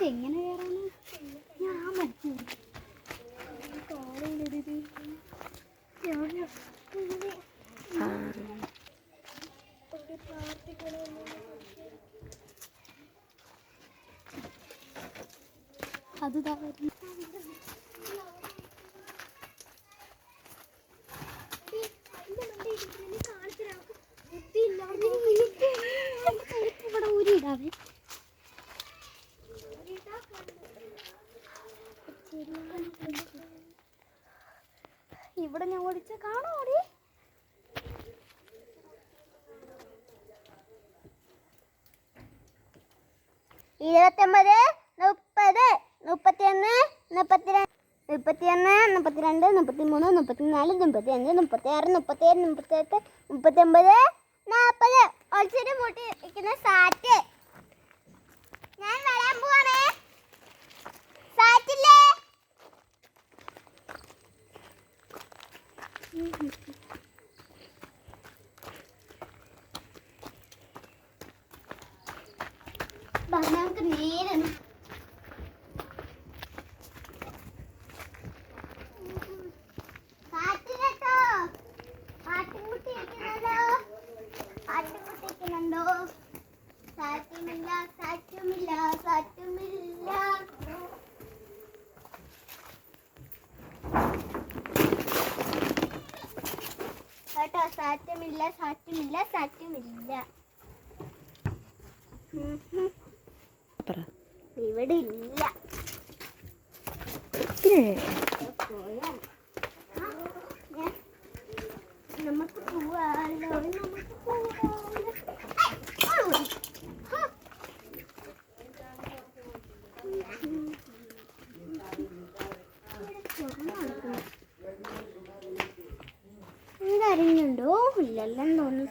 എങ്ങനെ കയറാന്? ഞാൻ മറ്റു അത് ഇവിടെ ഊരിയിടാവേ. ഇവിടെ ഞാൻ ഓടിച്ച കാണോ ഓടി? ഇരുപത്തൊമ്പത്, 30, 31, 32, 31, 32, 33, 34, 35, 36, 37, 38, 39, 40. ഒളിച്ചിട്ട് മുട്ടി ഇരിക്കുന്ന സാറ്റ് ഞാൻ വരാൻ പോവാണേ. സാറ്റില്ലേ? നമുക്ക് നേരെ സാറ്റിട്ടോ ആട്ടിൻകുട്ടിയിരിക്കുന്നുണ്ടോ? ആട്ടിൻകുട്ടിയിരിക്കുന്നുണ്ടോ? സാറ്റുമില്ല, സാറ്റുമില്ല, സാറ്റുമില്ല. കേട്ടോ, സാറ്റുമില്ല, സാറ്റുമില്ല, സാറ്റുമില്ല. ഇവിടെ ഇല്ല. നമുക്ക് പോവാലോ, നമുക്ക് പോവാലോ. ഇതറിഞ്ഞുണ്ടോ? ഇല്ലല്ലോ തോന്നുന്നു.